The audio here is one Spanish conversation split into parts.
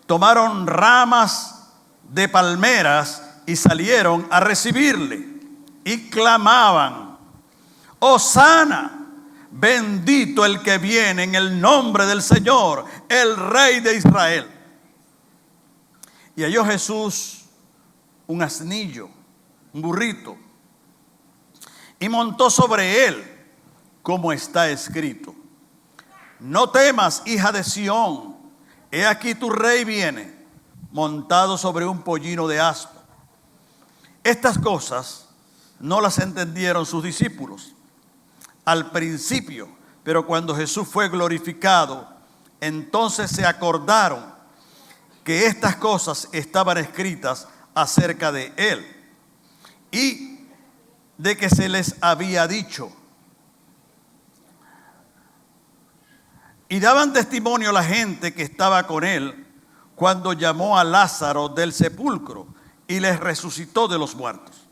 tomaron ramas de palmeras y salieron a recibirle y clamaban: Hosana, bendito el que viene en el nombre del Señor, el Rey de Israel. Y halló Jesús un asnillo, un burrito, y montó sobre él, como está escrito: No temas, hija de Sión, he aquí tu rey viene, montado sobre un pollino de asno. Estas cosas no las entendieron sus discípulos al principio, pero cuando Jesús fue glorificado, entonces se acordaron que estas cosas estaban escritas acerca de él y de que se les había dicho. Y daban testimonio la gente que estaba con él cuando llamó a Lázaro del sepulcro y les resucitó de los muertos.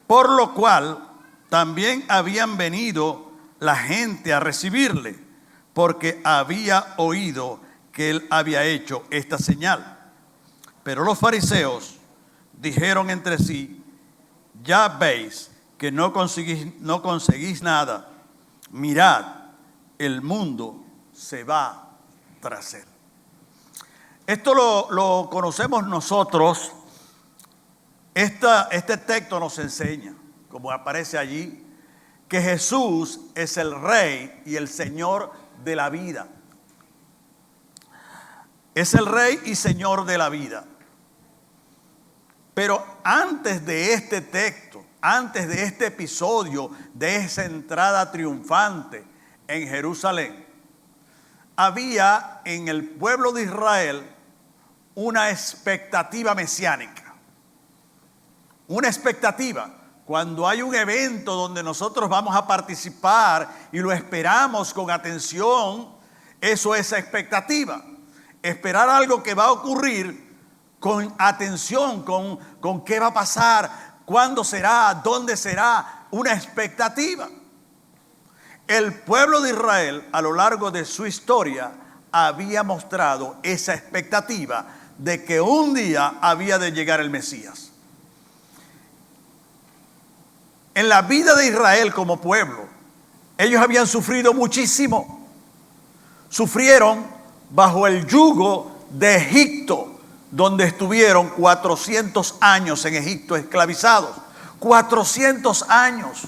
Por lo cual también habían venido la gente a recibirle, porque había oído que él había hecho esta señal. Pero los fariseos dijeron entre sí: Ya veis que no conseguís nada. Mirad, el mundo se va tras él. Esto lo conocemos nosotros. Este texto nos enseña, como aparece allí, que Jesús es el Rey y el Señor de la vida. Es el Rey y Señor de la vida. Pero antes de este texto, antes de este episodio, de esa entrada triunfante en Jerusalén, había en el pueblo de Israel una expectativa mesiánica. Una expectativa. Cuando hay un evento donde nosotros vamos a participar y lo esperamos con atención, eso es expectativa. Esperar algo que va a ocurrir con atención, con qué va a pasar, cuándo será, dónde será, una expectativa. El pueblo de Israel a lo largo de su historia había mostrado esa expectativa de que un día había de llegar el Mesías. En la vida de Israel como pueblo, ellos habían sufrido muchísimo. Sufrieron bajo el yugo de Egipto, donde estuvieron 400 años en Egipto esclavizados. 400 años.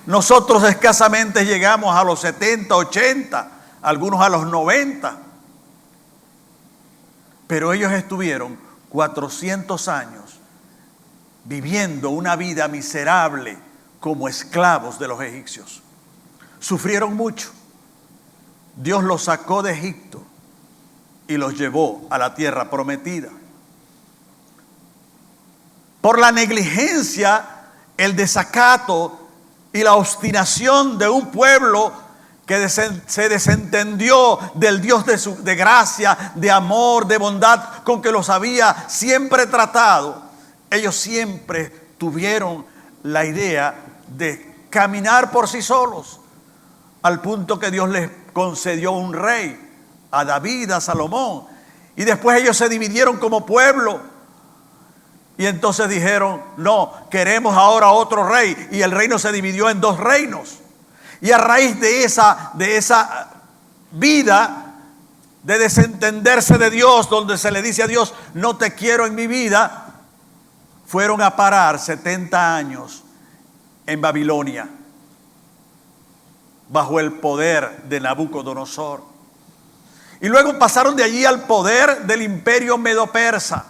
Nosotros escasamente llegamos a los 70, 80, algunos a los 90. Pero ellos estuvieron 400 años viviendo una vida miserable como esclavos de los egipcios. Sufrieron mucho. Dios los sacó de Egipto y los llevó a la tierra prometida. Por la negligencia, el desacato y la obstinación de un pueblo que se desentendió del Dios de gracia, de amor, de bondad con que los había siempre tratado, ellos siempre tuvieron la idea de caminar por sí solos, al punto que Dios les concedió un rey, a David, a Salomón, y después ellos se dividieron como pueblo, y entonces dijeron: no, queremos ahora otro rey, y el reino se dividió en 2 reinos, y a raíz de esa vida de desentenderse de Dios, donde se le dice a Dios: no te quiero en mi vida, fueron a parar 70 años en Babilonia, bajo el poder de Nabucodonosor. Y luego pasaron de allí al poder del imperio medo-persa.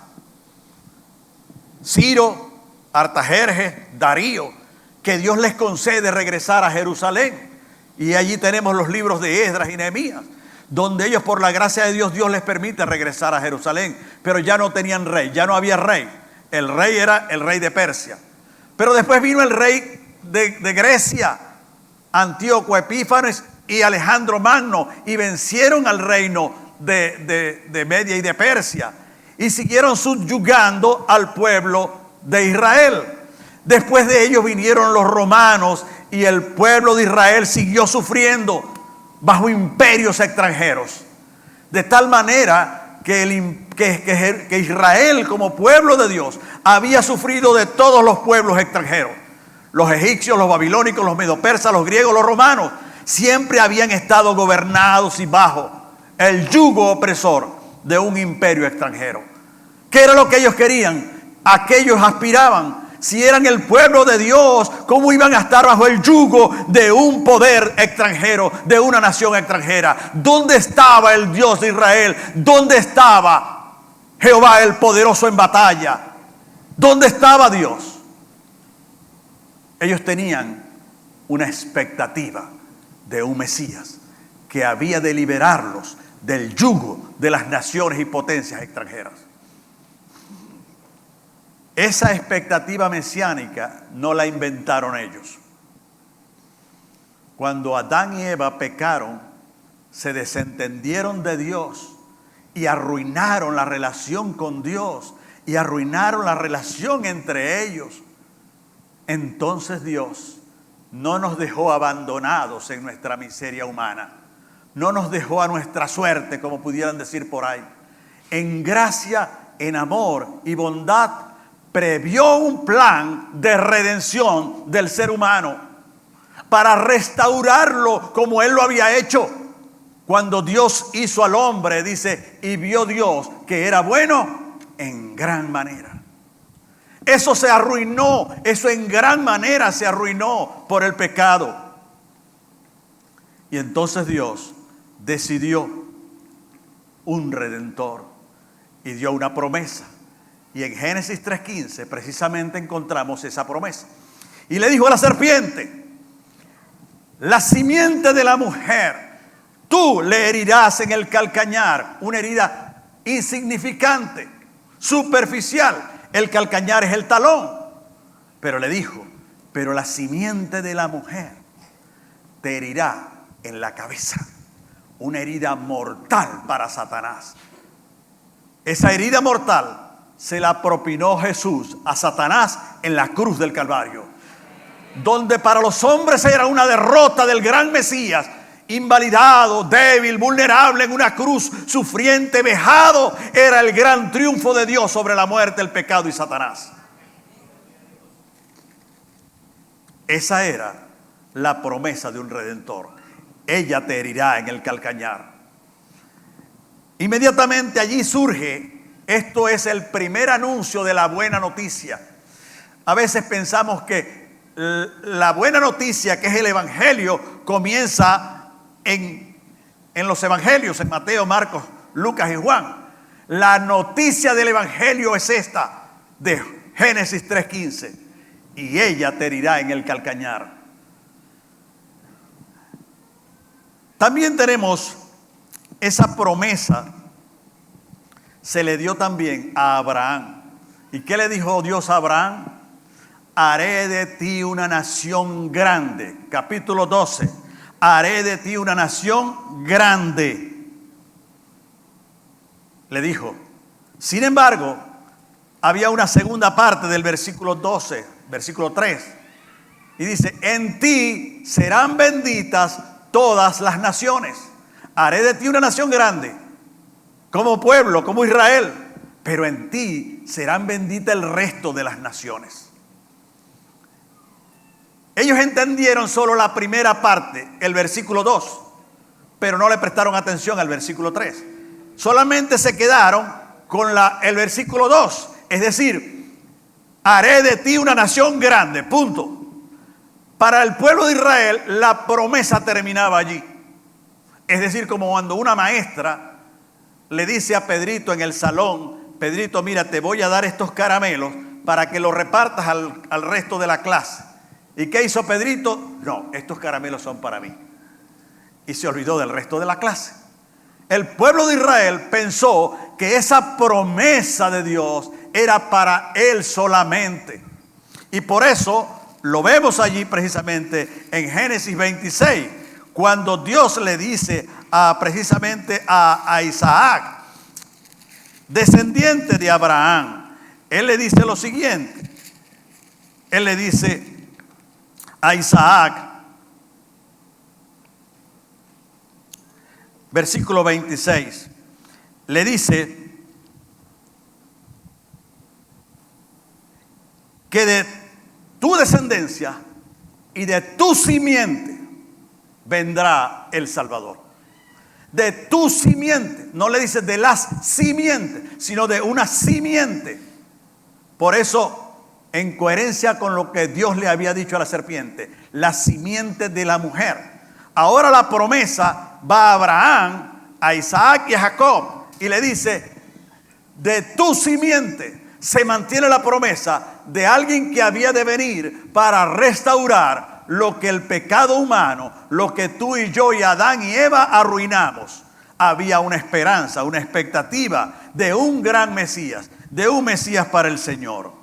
Ciro, Artajerjes, Darío, que Dios les concede regresar a Jerusalén. Y allí tenemos los libros de Esdras y Nehemías, donde ellos, por la gracia de Dios, Dios les permite regresar a Jerusalén. Pero ya no tenían rey, ya no había rey. El rey era el rey de Persia. Pero después vino el rey de Grecia, Antíoco Epífanes y Alejandro Magno, y vencieron al reino de Media y de Persia, y siguieron subyugando al pueblo de Israel. Después de ellos vinieron los romanos, y el pueblo de Israel siguió sufriendo bajo imperios extranjeros, de tal manera que Israel como pueblo de Dios había sufrido de todos los pueblos extranjeros. Los egipcios, los babilónicos, los medopersas, los griegos, los romanos, siempre habían estado gobernados y bajo el yugo opresor de un imperio extranjero. ¿Qué era lo que ellos querían? ¿A qué ellos aspiraban? Si eran el pueblo de Dios, ¿cómo iban a estar bajo el yugo de un poder extranjero, de una nación extranjera? ¿Dónde estaba el Dios de Israel? ¿Dónde estaba Jehová el poderoso en batalla? ¿Dónde estaba Dios? Ellos tenían una expectativa de un Mesías que había de liberarlos del yugo de las naciones y potencias extranjeras. Esa expectativa mesiánica no la inventaron ellos. Cuando Adán y Eva pecaron, se desentendieron de Dios y arruinaron la relación con Dios y arruinaron la relación entre ellos. Entonces Dios no nos dejó abandonados en nuestra miseria humana. No nos dejó a nuestra suerte, como pudieran decir por ahí. En gracia, en amor y bondad, previó un plan de redención del ser humano para restaurarlo como Él lo había hecho. Cuando Dios hizo al hombre, dice, y vio Dios que era bueno en gran manera. Eso se arruinó, eso en gran manera se arruinó por el pecado. Y entonces Dios decidió un redentor y dio una promesa. Y en Génesis 3:15 precisamente encontramos esa promesa. Y le dijo a la serpiente: la simiente de la mujer, tú le herirás en el calcañar. Una herida insignificante, superficial. El calcañar es el talón. Pero le dijo: pero la simiente de la mujer te herirá en la cabeza. Una herida mortal para Satanás. Esa herida mortal se la propinó Jesús a Satanás en la cruz del Calvario, donde para los hombres era una derrota del gran Mesías, invalidado, débil, vulnerable en una cruz, sufriente, vejado, era el gran triunfo de Dios sobre la muerte, el pecado y Satanás. Esa era la promesa de un redentor. Ella te herirá en el calcañar. Inmediatamente allí surge. Esto es el primer anuncio de la buena noticia. A veces pensamos que la buena noticia, que es el evangelio, comienza en los evangelios, en Mateo, Marcos, Lucas y Juan. La noticia del evangelio es esta, de Génesis 3:15. Y ella te herirá en el calcañar. También tenemos esa promesa. Se le dio también a Abraham. ¿Y qué le dijo Dios a Abraham? Haré de ti una nación grande. Capítulo 12. Haré de ti una nación grande. Le dijo. Sin embargo, había una segunda parte del versículo 12, versículo 3. Y dice: en ti serán benditas todas las naciones. Haré de ti una nación grande. Como pueblo, como Israel, pero en ti serán benditas el resto de las naciones. Ellos entendieron solo la primera parte, el versículo 2, pero no le prestaron atención al versículo 3. Solamente se quedaron con el versículo 2, es decir, haré de ti una nación grande, punto. Para el pueblo de Israel, la promesa terminaba allí. Es decir, como cuando una maestra le dice a Pedrito en el salón: Pedrito, mira, te voy a dar estos caramelos para que los repartas al resto de la clase. ¿Y qué hizo Pedrito? No, estos caramelos son para mí. Y se olvidó del resto de la clase. El pueblo de Israel pensó que esa promesa de Dios era para él solamente. Y por eso lo vemos allí precisamente en Génesis 26, cuando Dios le dice precisamente a Isaac, descendiente de Abraham. Él le dice lo siguiente. Él le dice a Isaac, versículo 26, le dice que de tu descendencia y de tu simiente vendrá el Salvador. De tu simiente, no le dice de las simientes, sino de una simiente. Por eso, en coherencia con lo que Dios le había dicho a la serpiente, la simiente de la mujer. Ahora la promesa va a Abraham, a Isaac y a Jacob, y le dice, de tu simiente se mantiene la promesa de alguien que había de venir para restaurar lo que el pecado humano, lo que tú y yo y Adán y Eva arruinamos. Había una esperanza, una expectativa de un gran Mesías, de un Mesías para el Señor.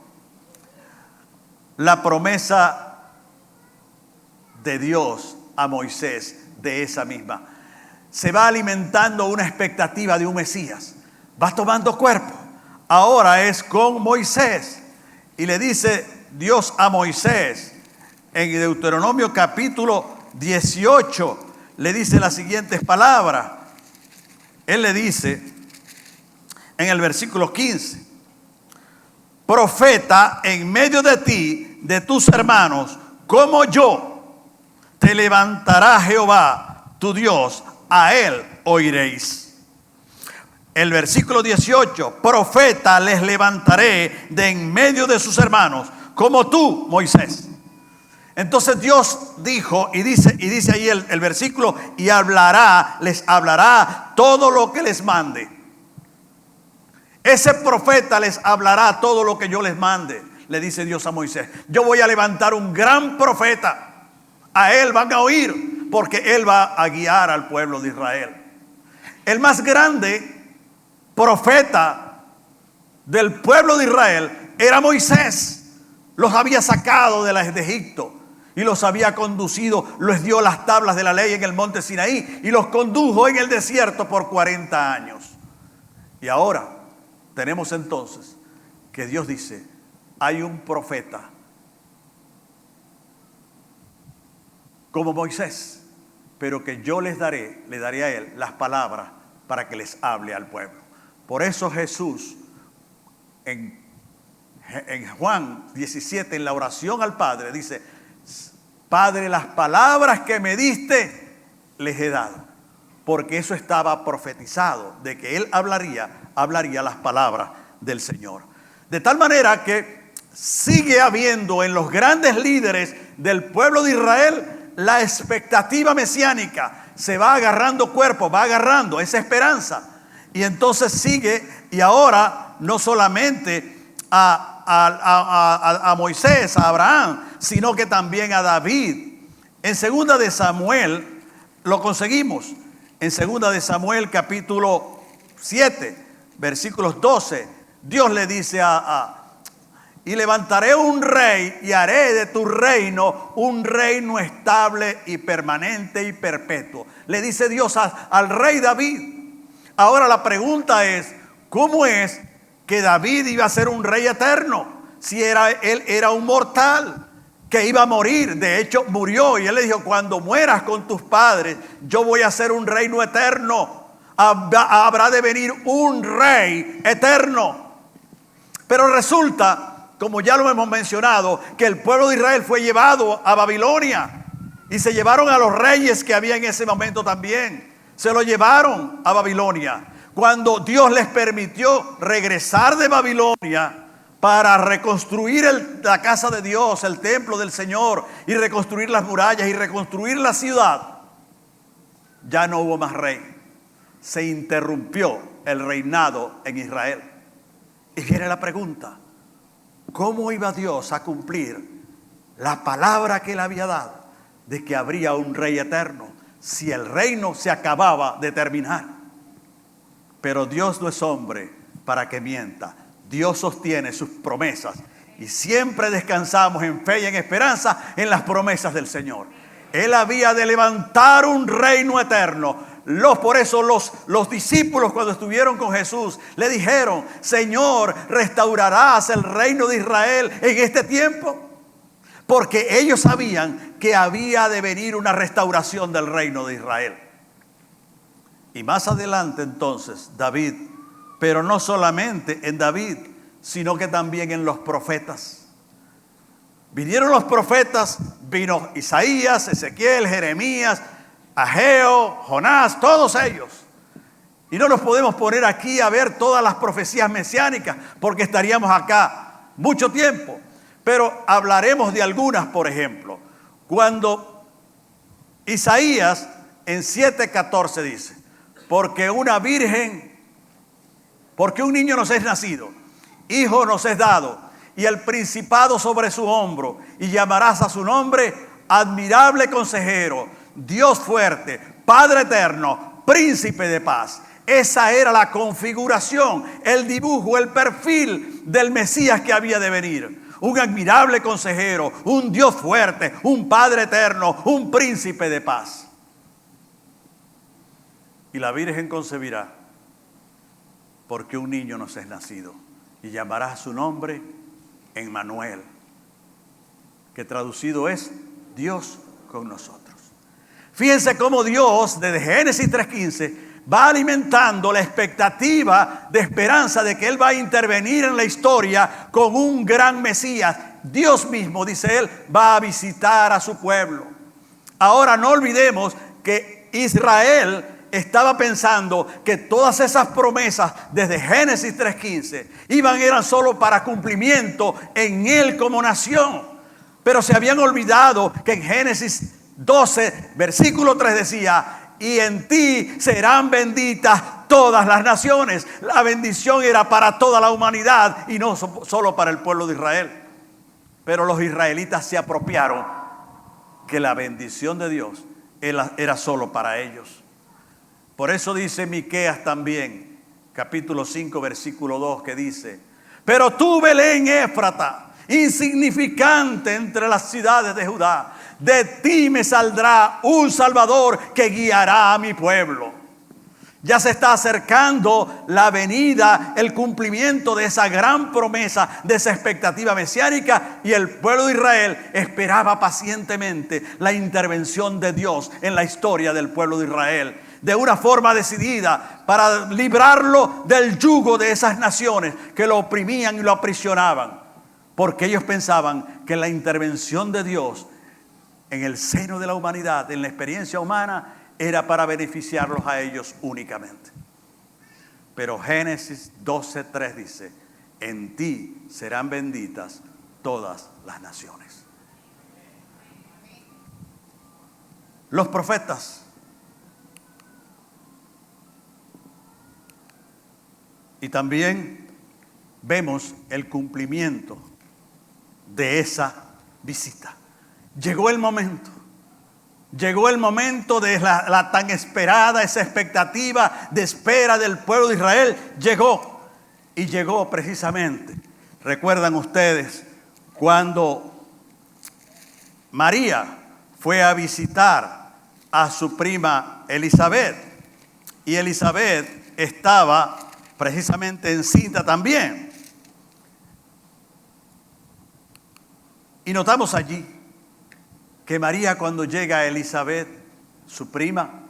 La promesa de Dios a Moisés de esa misma. Se va alimentando una expectativa de un Mesías. Va tomando cuerpo. Ahora es con Moisés. Y le dice Dios a Moisés en Deuteronomio capítulo 18. Le dice las siguientes palabras. Él le dice en el versículo 15. Profeta en medio de ti, de tus hermanos, como yo, te levantará Jehová, tu Dios, a él oiréis. El versículo 18, profeta les levantaré de en medio de sus hermanos, como tú, Moisés. Entonces Dios dijo, y dice ahí el versículo, y les hablará todo lo que les mande. Ese profeta les hablará todo lo que yo les mande, le dice Dios a Moisés. Yo voy a levantar un gran profeta. A él van a oír, porque él va a guiar al pueblo de Israel. El más grande profeta del pueblo de Israel era Moisés. Los había sacado de Egipto y los había conducido, les dio las tablas de la ley en el monte Sinaí y los condujo en el desierto por 40 años. Y ahora tenemos entonces que Dios dice, hay un profeta como Moisés, pero que yo le daré a él las palabras para que les hable al pueblo. Por eso Jesús en Juan 17, en la oración al Padre, dice, Padre, las palabras que me diste les he dado. Porque eso estaba profetizado, de que él hablaría las palabras del Señor. De tal manera que sigue habiendo en los grandes líderes del pueblo de Israel la expectativa mesiánica. Se va agarrando cuerpo, va agarrando esa esperanza. Y entonces sigue, y ahora no solamente a Moisés, a Abraham, sino que también a David. En 2 de Samuel lo conseguimos. En 2 de Samuel capítulo 7, versículos 12, Dios le dice y levantaré un rey y haré de tu reino un reino estable y permanente y perpetuo. Le dice Dios al rey David. Ahora la pregunta es, ¿cómo es que David iba a ser un rey eterno? Si él era un mortal que iba a morir. De hecho murió y él le dijo, cuando mueras con tus padres, yo voy a ser un reino eterno. Habrá de venir un rey eterno. Pero resulta, como ya lo hemos mencionado, que el pueblo de Israel fue llevado a Babilonia y se llevaron a los reyes que había en ese momento también. Se lo llevaron a Babilonia. Cuando Dios les permitió regresar de Babilonia para reconstruir la casa de Dios, el templo del Señor, y reconstruir las murallas y reconstruir la ciudad, ya no hubo más rey. Se interrumpió el reinado en Israel. Y viene la pregunta, ¿cómo iba Dios a cumplir la palabra que él había dado de que habría un rey eterno si el reino se acababa de terminar? Pero Dios no es hombre para que mienta. Dios sostiene sus promesas y siempre descansamos en fe y en esperanza en las promesas del Señor. Él había de levantar un reino eterno. Por eso los discípulos, cuando estuvieron con Jesús, le dijeron, Señor, ¿restaurarás el reino de Israel en este tiempo? Porque ellos sabían que había de venir una restauración del reino de Israel. Y más adelante entonces David pero no solamente en David, sino que también en los profetas. Vinieron los profetas, vino Isaías, Ezequiel, Jeremías, Ageo, Jonás, todos ellos. Y no nos podemos poner aquí a ver todas las profecías mesiánicas, porque estaríamos acá mucho tiempo. Pero hablaremos de algunas, por ejemplo. Cuando Isaías en 7:14 dice, porque un niño nos es nacido, hijo nos es dado, y el principado sobre su hombro, y llamarás a su nombre admirable consejero, Dios fuerte, Padre eterno, príncipe de paz. Esa era la configuración, el dibujo, el perfil del Mesías que había de venir. Un admirable consejero, un Dios fuerte, un Padre eterno, un príncipe de paz. Y la Virgen concebirá, porque un niño nos es nacido, y llamará su nombre Emmanuel, que traducido es Dios con nosotros. Fíjense cómo Dios, desde Génesis 3:15, va alimentando la expectativa de esperanza de que Él va a intervenir en la historia con un gran Mesías. Dios mismo, dice Él, va a visitar a su pueblo. Ahora no olvidemos que Israel estaba pensando que todas esas promesas desde Génesis 3:15 eran solo para cumplimiento en Él como nación. Pero se habían olvidado que en Génesis 12, versículo 3 decía, y en ti serán benditas todas las naciones. La bendición era para toda la humanidad y no solo para el pueblo de Israel. Pero los israelitas se apropiaron que la bendición de Dios era solo para ellos. Por eso dice Miqueas también, capítulo 5, versículo 2, que dice, pero tú, Belén Éfrata, insignificante entre las ciudades de Judá, de ti me saldrá un Salvador que guiará a mi pueblo. Ya se está acercando la venida, el cumplimiento de esa gran promesa, de esa expectativa mesiánica, y el pueblo de Israel esperaba pacientemente la intervención de Dios en la historia del pueblo de Israel, de una forma decidida para librarlo del yugo de esas naciones que lo oprimían y lo aprisionaban, porque ellos pensaban que la intervención de Dios en el seno de la humanidad, en la experiencia humana, era para beneficiarlos a ellos únicamente. Pero Génesis 12:3 dice, en ti serán benditas todas las naciones. Los profetas y también vemos el cumplimiento de esa visita. Llegó el momento de la tan esperada, esa expectativa de espera del pueblo de Israel. Llegó precisamente. ¿Recuerdan ustedes cuando María fue a visitar a su prima Elizabeth? Y Elizabeth estaba precisamente encinta también. Y notamos allí que María, cuando llega a Elizabeth, su prima,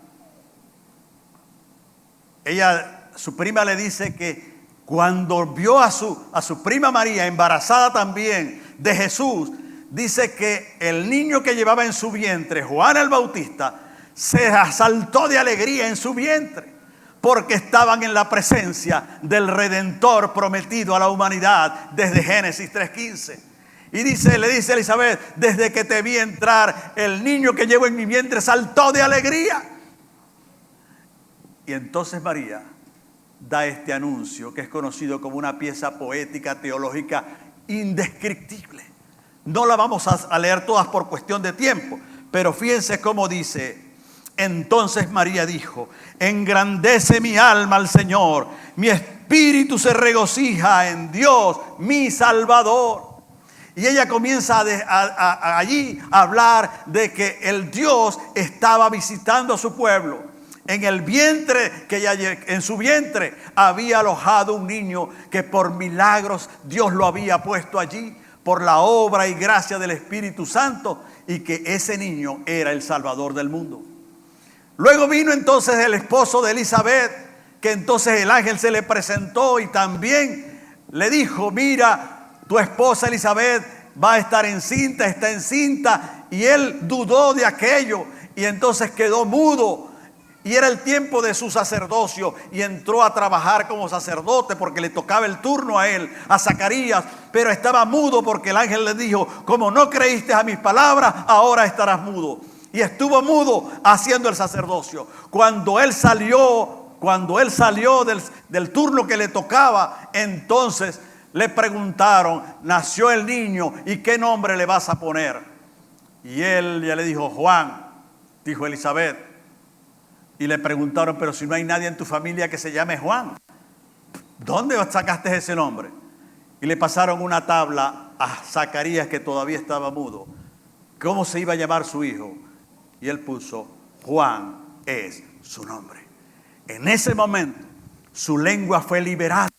su prima le dice que cuando vio a su prima María embarazada también de Jesús, dice que el niño que llevaba en su vientre, Juan el Bautista, se asaltó de alegría en su vientre, porque estaban en la presencia del Redentor prometido a la humanidad desde Génesis 3:15. Y le dice a Elizabeth, desde que te vi entrar, el niño que llevo en mi vientre saltó de alegría. Y entonces María da este anuncio que es conocido como una pieza poética, teológica, indescriptible. No la vamos a leer todas por cuestión de tiempo, pero fíjense cómo dice. Entonces María dijo, engrandece mi alma al Señor, mi espíritu se regocija en Dios, mi Salvador. Y ella comienza allí a hablar de que el Dios estaba visitando a su pueblo. En el vientre, en su vientre había alojado un niño que por milagros Dios lo había puesto allí, por la obra y gracia del Espíritu Santo, y que ese niño era el Salvador del mundo. Luego vino entonces el esposo de Elizabeth, que entonces el ángel se le presentó y también le dijo: mira, tu esposa Elizabeth va a estar encinta, está encinta. Y él dudó de aquello y entonces quedó mudo. Y era el tiempo de su sacerdocio y entró a trabajar como sacerdote porque le tocaba el turno a él, a Zacarías. Pero estaba mudo porque el ángel le dijo: como no creíste a mis palabras, ahora estarás mudo. Y estuvo mudo haciendo el sacerdocio. Cuando él salió del turno que le tocaba, entonces le preguntaron: nació el niño, ¿y qué nombre le vas a poner? Y él ya le dijo: Juan, dijo Elizabeth. Y le preguntaron: pero si no hay nadie en tu familia que se llame Juan, ¿dónde sacaste ese nombre? Y le pasaron una tabla a Zacarías, que todavía estaba mudo, cómo se iba a llamar su hijo. Y él puso: Juan es su nombre. En ese momento su lengua fue liberada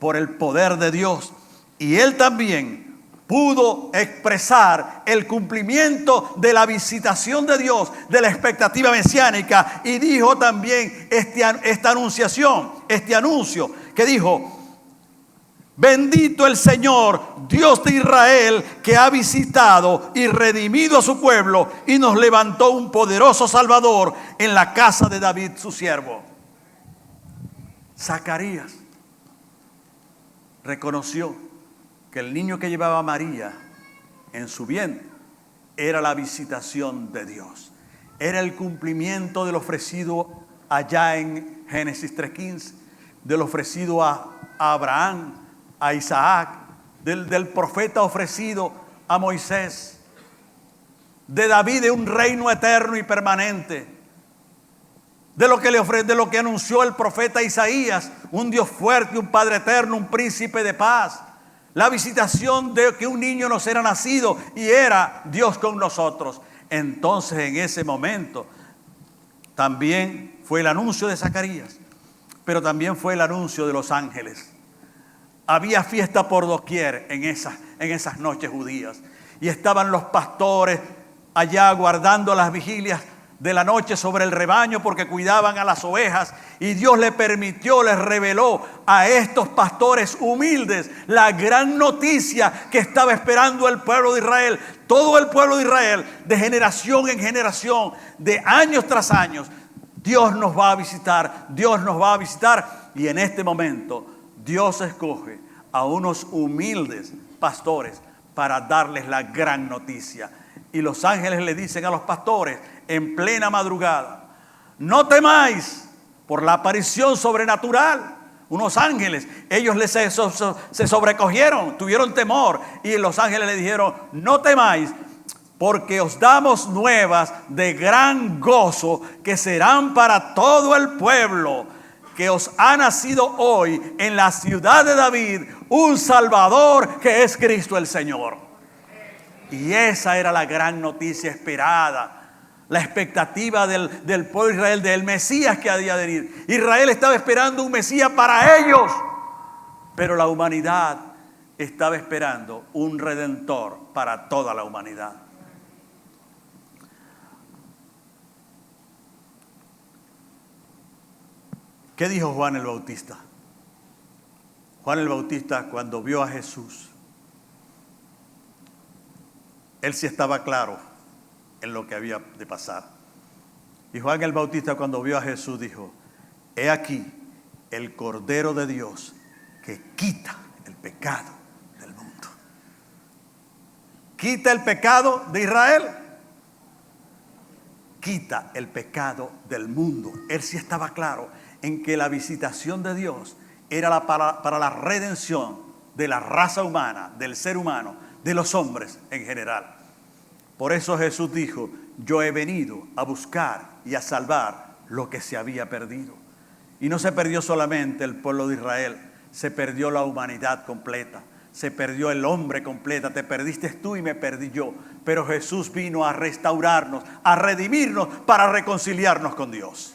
por el poder de Dios, y él también pudo expresar el cumplimiento de la visitación de Dios, de la expectativa mesiánica, y dijo también esta anunciación, este anuncio, que dijo: bendito el Señor, Dios de Israel, que ha visitado y redimido a su pueblo y nos levantó un poderoso Salvador en la casa de David su siervo. Zacarías reconoció que el niño que llevaba María en su vientre era la visitación de Dios. Era el cumplimiento de lo ofrecido allá en Génesis 3:15, de lo ofrecido a Abraham, a Isaac, del profeta ofrecido a Moisés, de David, de un reino eterno y permanente, de lo que anunció el profeta Isaías, un Dios fuerte, un Padre eterno, un príncipe de paz. La visitación de que un niño nos era nacido y era Dios con nosotros. Entonces, en ese momento también fue el anuncio de Zacarías, pero también fue el anuncio de los ángeles. Había fiesta por doquier en esas noches judías, y estaban los pastores allá guardando las vigilias de la noche sobre el rebaño, porque cuidaban a las ovejas, y Dios les reveló a estos pastores humildes la gran noticia que estaba esperando el pueblo de Israel. Todo el pueblo de Israel, de generación en generación, de años tras años, Dios nos va a visitar, Dios nos va a visitar. Y en este momento Dios escoge a unos humildes pastores para darles la gran noticia. Y los ángeles le dicen a los pastores en plena madrugada: no temáis por la aparición sobrenatural. Unos ángeles, ellos se sobrecogieron, tuvieron temor, y los ángeles le dijeron: no temáis, porque os damos nuevas de gran gozo, que serán para todo el pueblo, que os ha nacido hoy en la ciudad de David un Salvador, que es Cristo el Señor. Y esa era la gran noticia esperada, la expectativa del pueblo de Israel, del Mesías que había de venir. Israel estaba esperando un Mesías para ellos, pero la humanidad estaba esperando un Redentor para toda la humanidad. ¿Qué dijo Juan el Bautista? Juan el Bautista, cuando vio a Jesús, él sí estaba claro en lo que había de pasar. Y Juan el Bautista, cuando vio a Jesús, dijo: he aquí el Cordero de Dios que quita el pecado del mundo. ¿Quita el pecado de Israel? Quita el pecado del mundo. Él sí estaba claro en que la visitación de Dios era para la redención de la raza humana, del ser humano, de los hombres en general. Por eso Jesús dijo: yo he venido a buscar y a salvar lo que se había perdido. Y no se perdió solamente el pueblo de Israel, se perdió la humanidad completa, se perdió el hombre completa. Te perdiste tú y me perdí yo, pero Jesús vino a restaurarnos, a redimirnos, para reconciliarnos con Dios.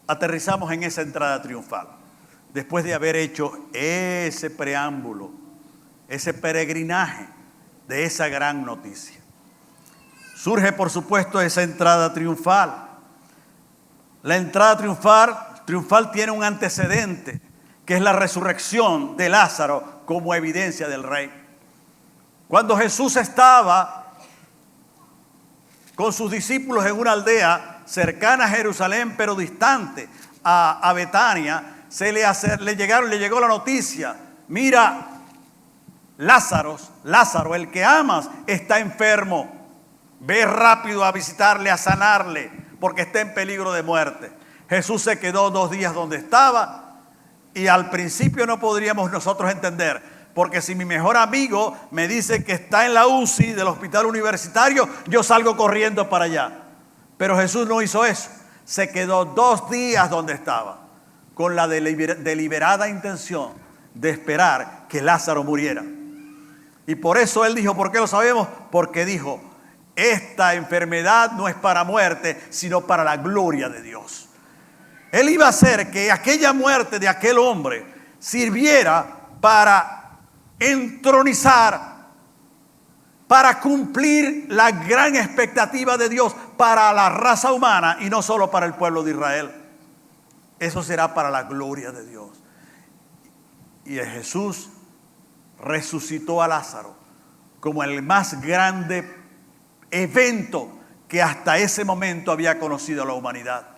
Aterrizamos en esa entrada triunfal, después de haber hecho ese preámbulo, ese peregrinaje de esa gran noticia. surge por supuesto esa entrada triunfal. La entrada triunfal tiene un antecedente, que es la resurrección de Lázaro como evidencia del rey. Cuando Jesús estaba con sus discípulos en una aldea cercana a Jerusalén, pero distante a Betania, le llegó la noticia: mira, Lázaro, el que amas, está enfermo. Ve rápido a visitarle, a sanarle, porque está en peligro de muerte. Jesús se quedó 2 días donde estaba, y al principio no podríamos nosotros entender, porque si mi mejor amigo me dice que está en la UCI del hospital universitario, yo salgo corriendo para allá. Pero Jesús no hizo eso. Se quedó 2 días donde estaba, con la deliberada intención de esperar que Lázaro muriera. Y por eso él dijo, ¿por qué lo sabemos? Porque dijo: esta enfermedad no es para muerte, sino para la gloria de Dios. Él iba a hacer que aquella muerte de aquel hombre sirviera para entronizar, para cumplir la gran expectativa de Dios para la raza humana y no solo para el pueblo de Israel. Eso será para la gloria de Dios. Y Jesús resucitó a Lázaro como el más grande evento que hasta ese momento había conocido la humanidad.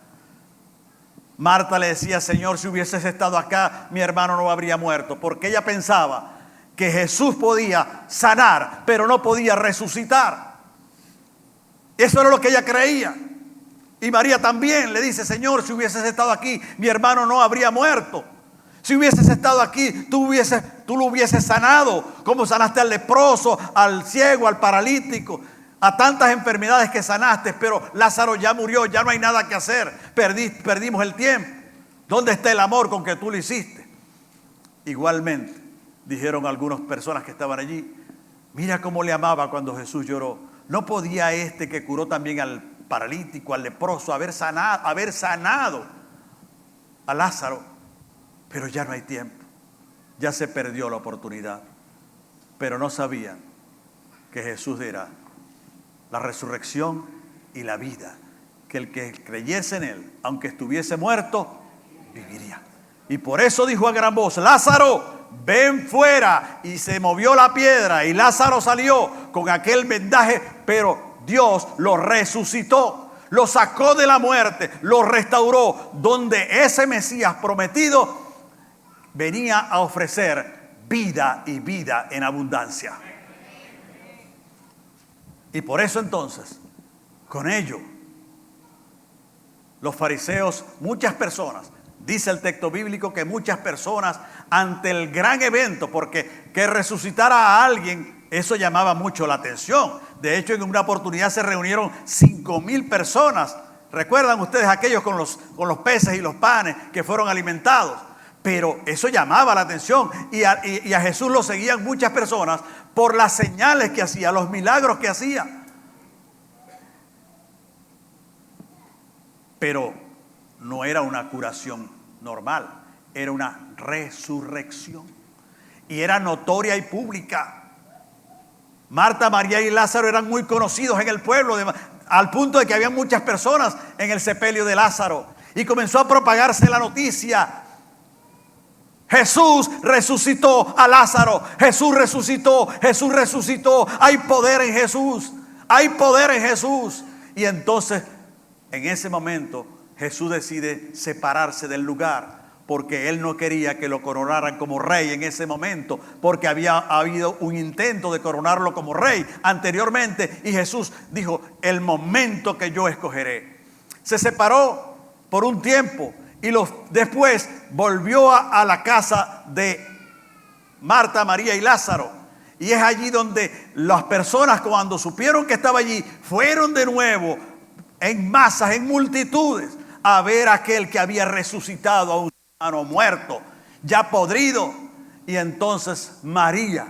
Marta le decía: Señor, si hubieses estado acá, mi hermano no habría muerto, porque ella pensaba que Jesús podía sanar, pero no podía resucitar. Eso era lo que ella creía. Y María también le dice: Señor, si hubieses estado aquí, mi hermano no habría muerto. Si hubieses estado aquí, tú lo hubieses sanado, como sanaste al leproso, al ciego, al paralítico, a tantas enfermedades que sanaste. Pero Lázaro ya murió, ya no hay nada que hacer. Perdimos el tiempo. ¿Dónde está el amor con que tú lo hiciste? Igualmente, dijeron algunas personas que estaban allí: mira cómo le amaba cuando Jesús lloró. ¿No podía este que curó también al paralítico, al leproso, haber sanado a Lázaro? Pero ya no hay tiempo, ya se perdió la oportunidad. Pero no sabían que Jesús era la resurrección y la vida, que el que creyese en él, aunque estuviese muerto, viviría. Y por eso dijo a gran voz: Lázaro, ven fuera. Y se movió la piedra y Lázaro salió con aquel vendaje, pero Dios lo resucitó, lo sacó de la muerte, lo restauró, donde ese Mesías prometido venía a ofrecer vida y vida en abundancia. Y por eso entonces, con ello, los fariseos, muchas personas, dice el texto bíblico que muchas personas ante el gran evento, porque que resucitara a alguien, eso llamaba mucho la atención. De hecho, en una oportunidad se reunieron 5,000 personas. ¿Recuerdan ustedes aquellos con los peces y los panes que fueron alimentados? Pero eso llamaba la atención y a Jesús lo seguían muchas personas por las señales que hacía, los milagros que hacía. Pero no era una curación normal, era una resurrección. Y era notoria y pública. Marta, María y Lázaro eran muy conocidos en el pueblo, al punto de que había muchas personas en el sepelio de Lázaro. Y comenzó a propagarse la noticia: Jesús resucitó a Lázaro. Jesús resucitó. Jesús resucitó. Hay poder en Jesús. Hay poder en Jesús. Y entonces, en ese momento, Jesús decide separarse del lugar, porque él no quería que lo coronaran como rey en ese momento, porque había habido un intento de coronarlo como rey anteriormente. Y Jesús dijo: el momento que yo escogeré. Se separó por un tiempo. Y después volvió a la casa de Marta, María y Lázaro. Y es allí donde las personas, cuando supieron que estaba allí, fueron de nuevo en masas, en multitudes, a ver a aquel que había resucitado a un hermano muerto, ya podrido. Y entonces María,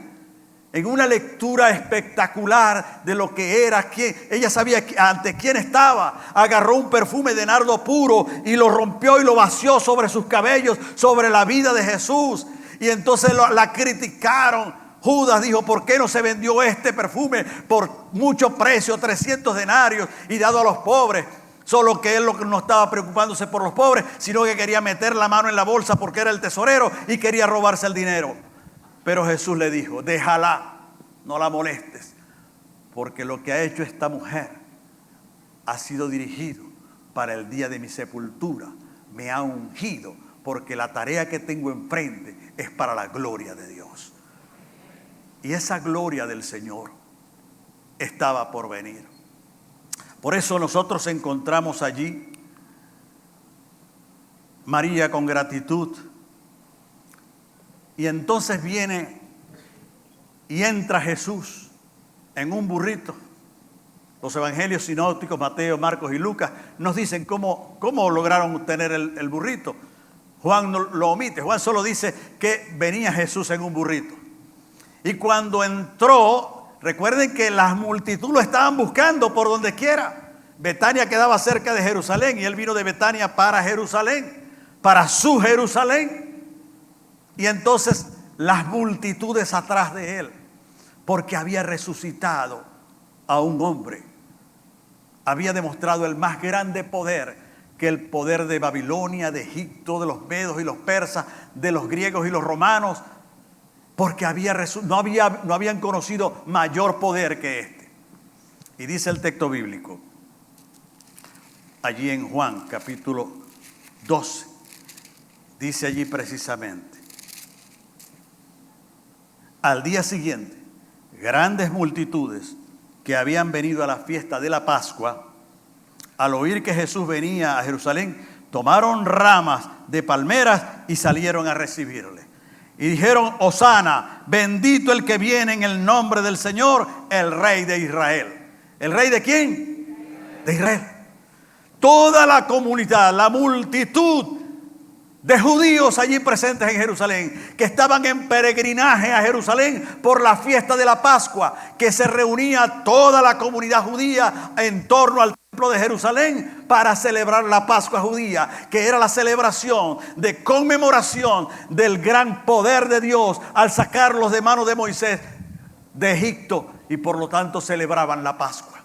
en una lectura espectacular de lo que era, ella sabía ante quién estaba, agarró un perfume de nardo puro y lo rompió y lo vació sobre sus cabellos, sobre la vida de Jesús. Y entonces la criticaron Judas dijo: ¿por qué no se vendió este perfume por mucho precio, 300 denarios, y dado a los pobres? Solo que él no estaba preocupándose por los pobres, sino que quería meter la mano en la bolsa porque era el tesorero y quería robarse el dinero. Pero Jesús le dijo: déjala, no la molestes, porque lo que ha hecho esta mujer ha sido dirigido para el día de mi sepultura. Me ha ungido, porque la tarea que tengo enfrente es para la gloria de Dios. Y esa gloria del Señor estaba por venir. Por eso nosotros encontramos allí María con gratitud. Y entonces viene y entra Jesús en un burrito. Los evangelios sinópticos, Mateo, Marcos y Lucas, nos dicen cómo lograron obtener el burrito. Juan no lo omite. Juan solo dice que venía Jesús en un burrito. Y cuando entró, recuerden que las multitudes lo estaban buscando por donde quiera. Betania quedaba cerca de Jerusalén y él vino de Betania para Jerusalén, para su Jerusalén. Y entonces las multitudes atrás de él, porque había resucitado a un hombre. Había demostrado el más grande poder, que el poder de Babilonia, de Egipto, de los medos y los persas, de los griegos y los romanos, porque no habían conocido mayor poder que este. Y dice el texto bíblico, allí en Juan capítulo 12, dice allí precisamente: al día siguiente, grandes multitudes que habían venido a la fiesta de la Pascua, al oír que Jesús venía a Jerusalén, tomaron ramas de palmeras y salieron a recibirle. Y dijeron: Hosana, bendito el que viene en el nombre del Señor, el Rey de Israel. ¿El Rey de quién? De Israel. Toda la comunidad, la multitud de judíos allí presentes en Jerusalén, que estaban en peregrinaje a Jerusalén por la fiesta de la Pascua, que se reunía toda la comunidad judía en torno al templo de Jerusalén para celebrar la Pascua judía, que era la celebración de conmemoración del gran poder de Dios al sacarlos de manos de Moisés de Egipto, y por lo tanto celebraban la Pascua.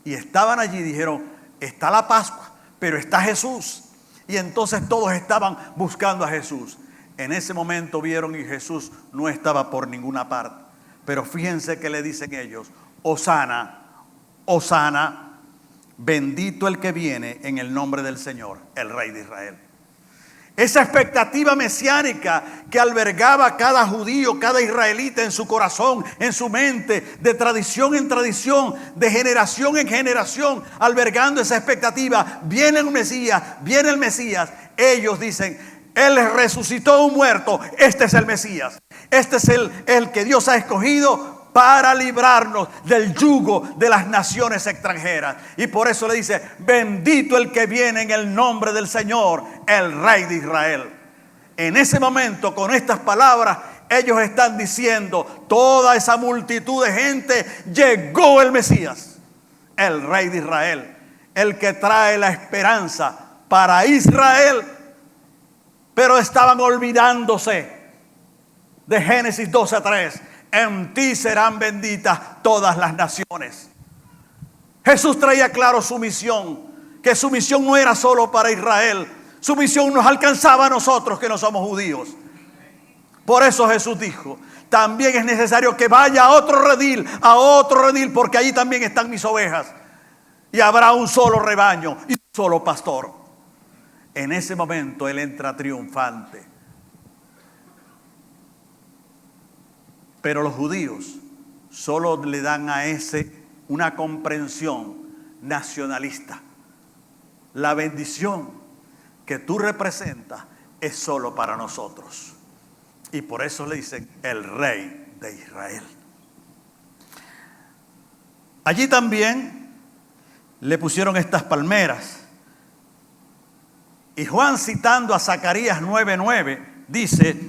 Y estaban allí y dijeron: está la Pascua, pero está Jesús. Y entonces todos estaban buscando a Jesús. En ese momento vieron y Jesús no estaba por ninguna parte. Pero fíjense que le dicen ellos: Hosana, Hosana, bendito el que viene en el nombre del Señor, el Rey de Israel. Esa expectativa mesiánica que albergaba cada judío, cada israelita en su corazón, en su mente, de tradición en tradición, de generación en generación, albergando esa expectativa. Viene el Mesías. Ellos dicen: Él resucitó un muerto, este es el Mesías. Este es el que Dios ha escogido para librarnos del yugo de las naciones extranjeras. Y por eso le dice: bendito el que viene en el nombre del Señor, el Rey de Israel. En ese momento, con estas palabras, ellos están diciendo, toda esa multitud de gente: llegó el Mesías, el Rey de Israel, el que trae la esperanza para Israel. Pero estaban olvidándose de Génesis 12:3. En ti serán benditas todas las naciones. Jesús traía claro su misión, que su misión no era solo para Israel. Su misión nos alcanzaba a nosotros que no somos judíos. Por eso Jesús dijo: también es necesario que vaya a otro redil, porque allí también están mis ovejas. Y habrá un solo rebaño y un solo pastor. En ese momento Él entra triunfante. Pero los judíos solo le dan a ese una comprensión nacionalista. La bendición que tú representas es solo para nosotros. Y por eso le dicen: el Rey de Israel. Allí también le pusieron estas palmeras. Y Juan, citando a Zacarías 9:9, dice: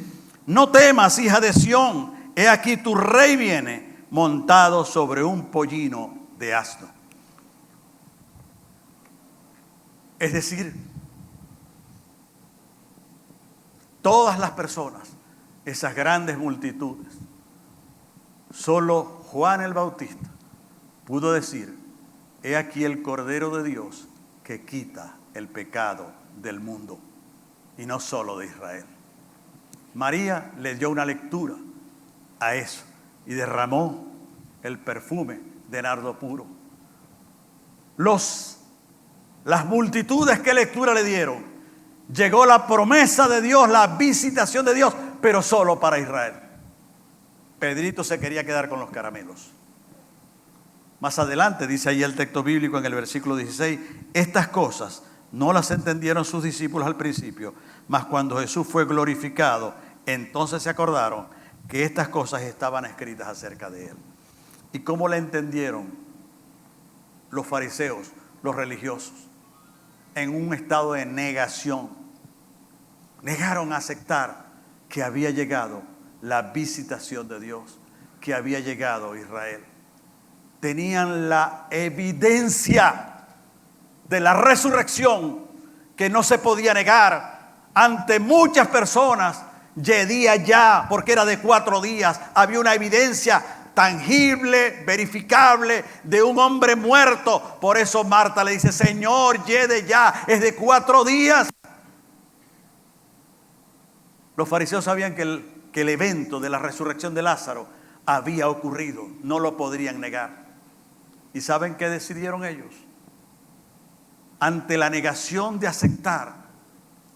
no temas, hija de Sión, he aquí tu rey viene montado sobre un pollino de asno. Es decir, todas las personas, esas grandes multitudes, Solo Juan el Bautista pudo decir: he aquí el Cordero de Dios que quita el pecado del mundo, y no solo de Israel. María le dio una lectura a eso y derramó el perfume de nardo puro. Las multitudes, ¿qué lectura le dieron? Llegó la promesa de Dios, la visitación de Dios, pero solo para Israel. Pedrito se quería quedar con los caramelos. Más adelante dice ahí el texto bíblico en el versículo 16: estas cosas no las entendieron sus discípulos al principio, mas cuando Jesús fue glorificado, entonces se acordaron que estas cosas estaban escritas acerca de él. ¿Y cómo la entendieron los fariseos, los religiosos? En un estado de negación. Negaron a aceptar que había llegado la visitación de Dios, que había llegado Israel. Tenían la evidencia de la resurrección que no se podía negar ante muchas personas. Día ya, porque era de 4 días, había una evidencia tangible, verificable de un hombre muerto. Por eso Marta le dice: Señor, de ya, es de 4 días. Los fariseos sabían que el evento de la resurrección de Lázaro había ocurrido, no lo podrían negar. ¿Y saben qué decidieron ellos? Ante la negación de aceptar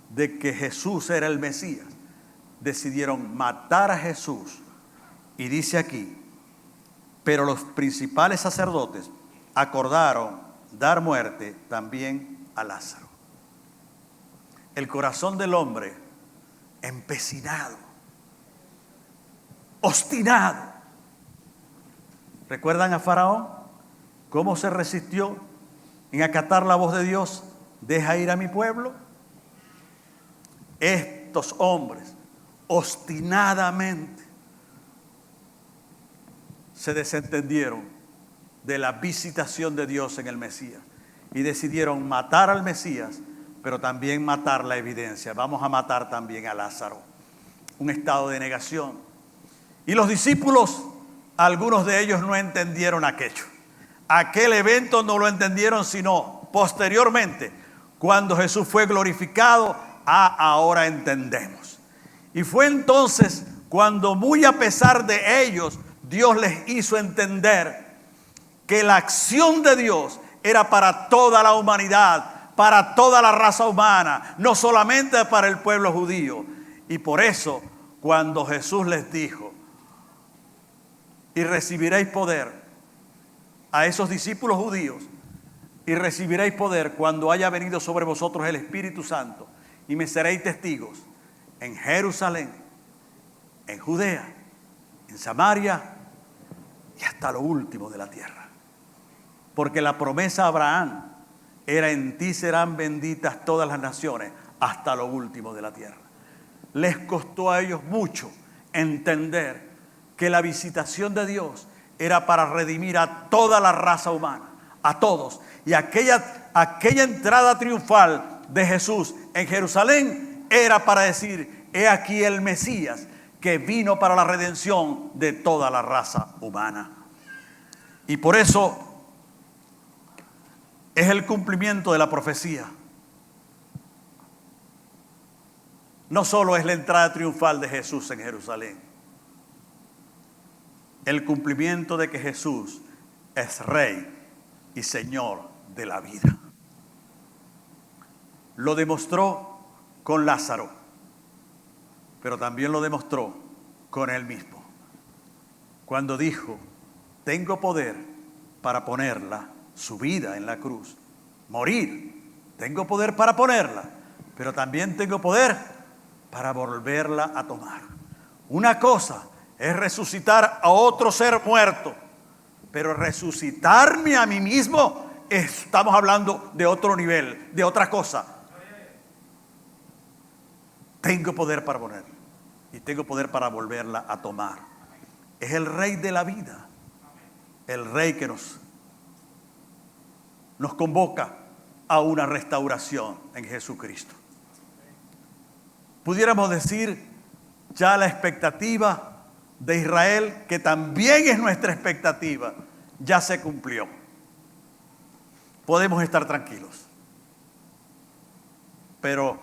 de que Jesús era el Mesías, decidieron matar a Jesús. Y dice aquí: pero los principales sacerdotes acordaron dar muerte también a Lázaro. El corazón del hombre empecinado, obstinado. ¿Recuerdan a Faraón? ¿Cómo se resistió en acatar la voz de Dios? Deja ir a mi pueblo. Estos hombres obstinadamente se desentendieron de la visitación de Dios en el Mesías y decidieron matar al Mesías, pero también matar la evidencia. Vamos a matar también a Lázaro. Un estado de negación. Y los discípulos, algunos de ellos no entendieron aquello. Aquel evento no lo entendieron sino posteriormente, cuando Jesús fue glorificado. Ahora entendemos. Y fue entonces cuando, muy a pesar de ellos, Dios les hizo entender que la acción de Dios era para toda la humanidad, para toda la raza humana, no solamente para el pueblo judío. Y por eso, cuando Jesús les dijo: y recibiréis poder, a esos discípulos judíos, y recibiréis poder cuando haya venido sobre vosotros el Espíritu Santo, y me seréis testigos en Jerusalén, en Judea, en Samaria y hasta lo último de la tierra. Porque la promesa a Abraham era: en ti serán benditas todas las naciones hasta lo último de la tierra. Les costó a ellos mucho entender que la visitación de Dios era para redimir a toda la raza humana, a todos. Y aquella entrada triunfal de Jesús en Jerusalén era para decir: he aquí el Mesías que vino para la redención de toda la raza humana. Y por eso es el cumplimiento de la profecía. No solo es la entrada triunfal de Jesús en Jerusalén, el cumplimiento de que Jesús es Rey y Señor de la vida. Lo demostró con Lázaro, pero también lo demostró con él mismo, cuando dijo: tengo poder para ponerla, su vida en la cruz, morir. Tengo poder para ponerla, pero también tengo poder para volverla a tomar. Una cosa es resucitar a otro ser muerto, pero resucitarme a mí mismo, estamos hablando de otro nivel, de otra cosa. Tengo poder para ponerla y tengo poder para volverla a tomar. Es el Rey de la vida, el Rey que nos convoca a una restauración en Jesucristo. Pudiéramos decir, ya la expectativa de Israel, que también es nuestra expectativa, ya se cumplió. Podemos estar tranquilos. Pero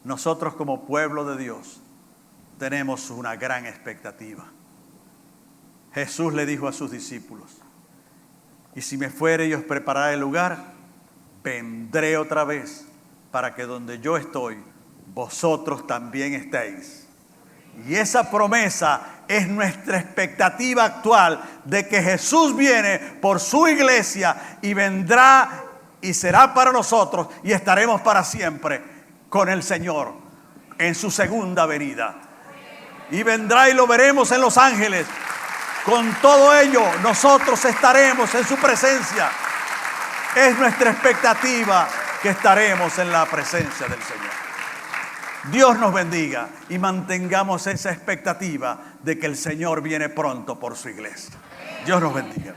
nosotros como pueblo de Dios tenemos una gran expectativa. Jesús le dijo a sus discípulos: y si me fuere y os prepararé el lugar, vendré otra vez para que donde yo estoy, vosotros también estéis. Y esa promesa es nuestra expectativa actual de que Jesús viene por su iglesia y vendrá y será para nosotros y estaremos para siempre con el Señor en su segunda venida. Y vendrá y lo veremos en los ángeles. Con todo ello, nosotros estaremos en su presencia. Es nuestra expectativa que estaremos en la presencia del Señor. Dios nos bendiga y mantengamos esa expectativa de que el Señor viene pronto por su iglesia. Dios nos bendiga.